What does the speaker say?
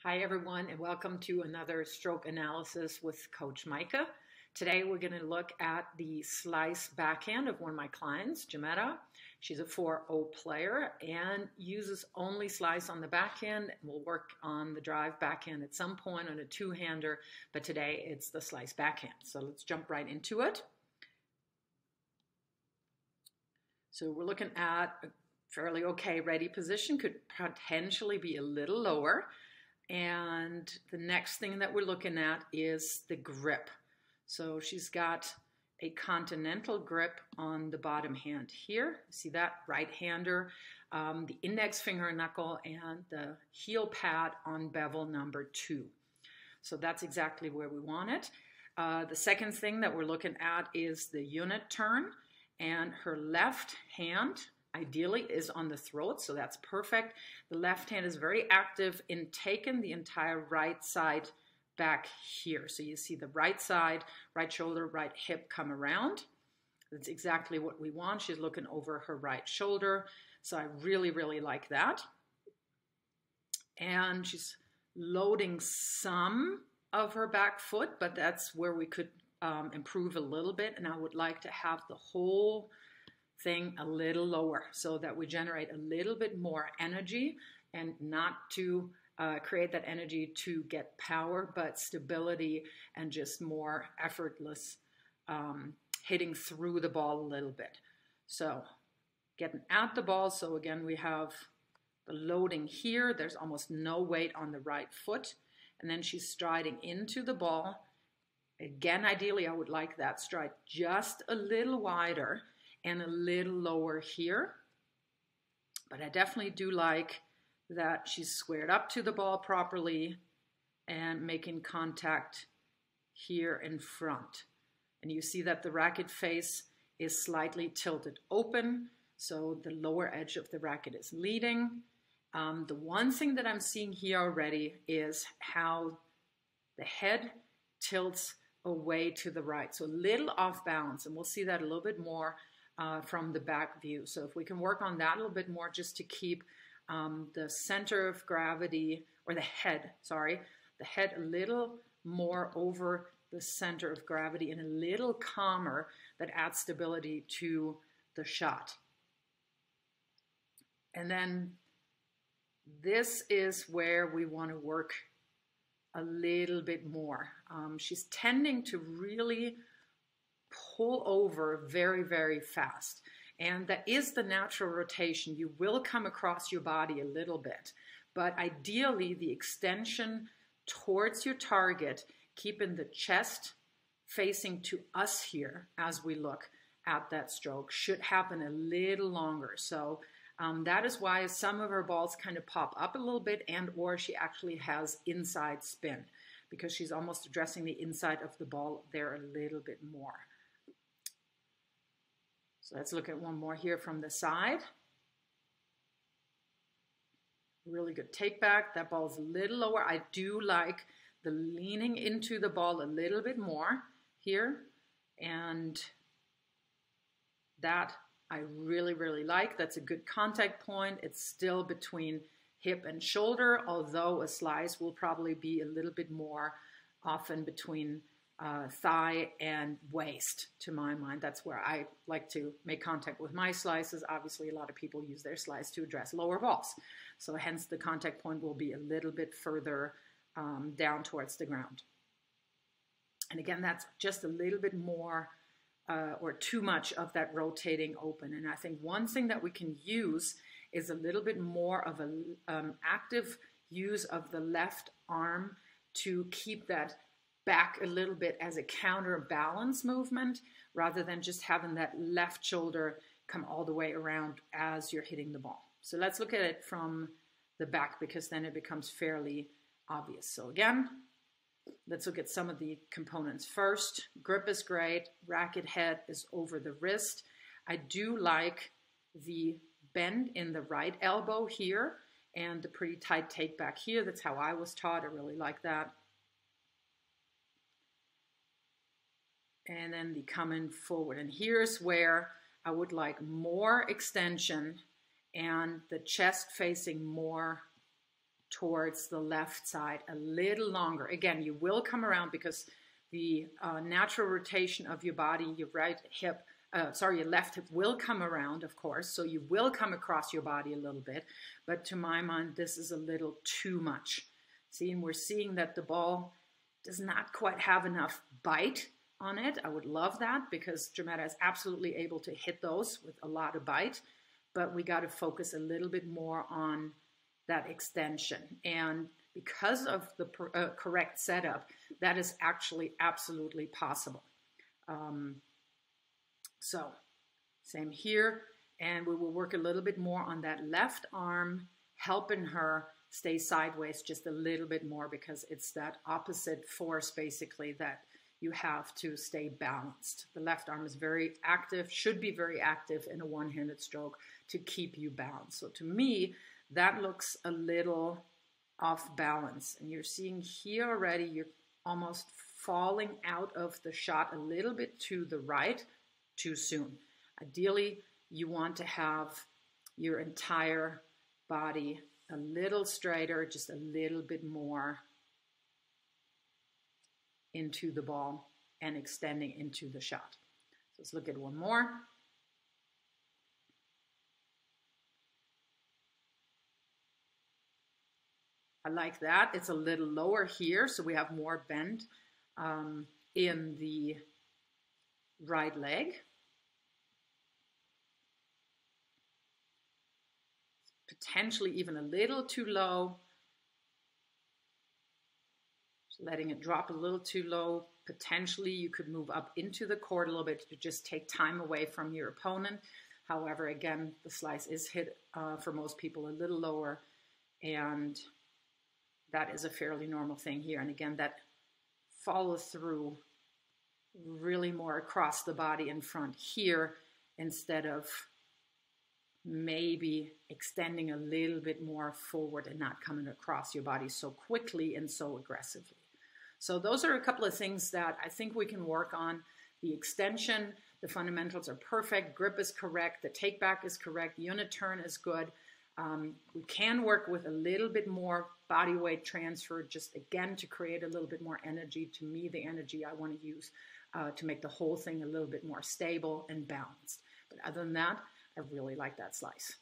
Hi everyone, and welcome to another stroke analysis with Coach Micah. Today we're going to look at the slice backhand of one of my clients, Jametta. She's a 4-0 player and uses only slice on the backhand, and we'll work on the drive backhand at some point on a two-hander, but today it's the slice backhand. So let's jump right into it. So we're looking at a fairly okay ready position, could potentially be a little lower. And the next thing that we're looking at is the grip. So she's got a continental grip on the bottom hand here. See that? Right-hander, the index finger knuckle, and the heel pad on bevel number 2. So that's exactly where we want it. The second thing that we're looking at is the unit turn, and her left hand ideally is on the throat, so that's perfect. The left hand is very active in taking the entire right side back here. So you see the right side, right shoulder, right hip come around. That's exactly what we want. She's looking over her right shoulder. So I really, really like that. And she's loading some of her back foot, but that's where we could improve a little bit. And I would like to have the whole thing a little lower so that we generate a little bit more energy, and not to create that energy to get power, but stability and just more effortless hitting through the ball a little bit. So getting at the ball. So again, we have the loading here. There's almost no weight on the right foot. And then she's striding into the ball. Again, ideally, I would like that stride just a little wider and a little lower here. But I definitely do like that she's squared up to the ball properly and making contact here in front. And you see that the racket face is slightly tilted open, so the lower edge of the racket is leading. The one thing that I'm seeing here already is how the head tilts away to the right, so a little off balance, and we'll see that a little bit more from the back view. So if we can work on that a little bit more, just to keep the center of gravity, or the head a little more over the center of gravity and a little calmer, that adds stability to the shot. And then this is where we want to work a little bit more. She's tending to really pull over very, very fast. And that is the natural rotation. You will come across your body a little bit, but ideally the extension towards your target, keeping the chest facing to us here as we look at that stroke, should happen a little longer. So that is why some of her balls kind of pop up a little bit, and or she actually has inside spin, because she's almost addressing the inside of the ball there a little bit more. So let's look at one more here from the side. Really good take back. That ball's a little lower. I do like the leaning into the ball a little bit more here. And that I really, really like. That's a good contact point. It's still between hip and shoulder, although a slice will probably be a little bit more often between thigh and waist, to my mind. That's where I like to make contact with my slices. Obviously, a lot of people use their slice to address lower balls. So hence the contact point will be a little bit further down towards the ground. And again, that's just a little bit more or too much of that rotating open. And I think one thing that we can use is a little bit more of an active use of the left arm to keep that back a little bit as a counterbalance movement, rather than just having that left shoulder come all the way around as you're hitting the ball. So let's look at it from the back, because then it becomes fairly obvious. So again, let's look at some of the components first. Grip is great. Racket head is over the wrist. I do like the bend in the right elbow here and the pretty tight take back here. That's how I was taught. I really like that. And then the coming forward. And here's where I would like more extension and the chest facing more towards the left side a little longer. Again, you will come around because the natural rotation of your body, your right hip, your left hip will come around, of course, so you will come across your body a little bit, but to my mind, this is a little too much. See, and we're seeing that the ball does not quite have enough bite on it. I would love that because Jametta is absolutely able to hit those with a lot of bite, but we got to focus a little bit more on that extension. And because of the correct setup, that is actually absolutely possible. So same here, and we will work a little bit more on that left arm, helping her stay sideways just a little bit more because it's that opposite force basically that you have to stay balanced. The left arm is very active, should be very active in a one-handed stroke to keep you balanced. So to me, that looks a little off balance. And you're seeing here already, you're almost falling out of the shot a little bit to the right too soon. Ideally, you want to have your entire body a little straighter, just a little bit more into the ball and extending into the shot. So let's look at one more. I like that. It's a little lower here, so we have more bend in the right leg. Potentially even a little too low. Just letting it drop a little too low. Potentially you could move up into the court a little bit to just take time away from your opponent. However, again, the slice is hit for most people a little lower, and that is a fairly normal thing here. And again, that follow through really more across the body in front here instead of maybe extending a little bit more forward and not coming across your body so quickly and so aggressively. So those are a couple of things that I think we can work on. The extension, the fundamentals are perfect, grip is correct, the take back is correct, unit turn is good. We can work with a little bit more body weight transfer, just again to create a little bit more energy. To me, the energy I want to use to make the whole thing a little bit more stable and balanced. But other than that, I really like that slice.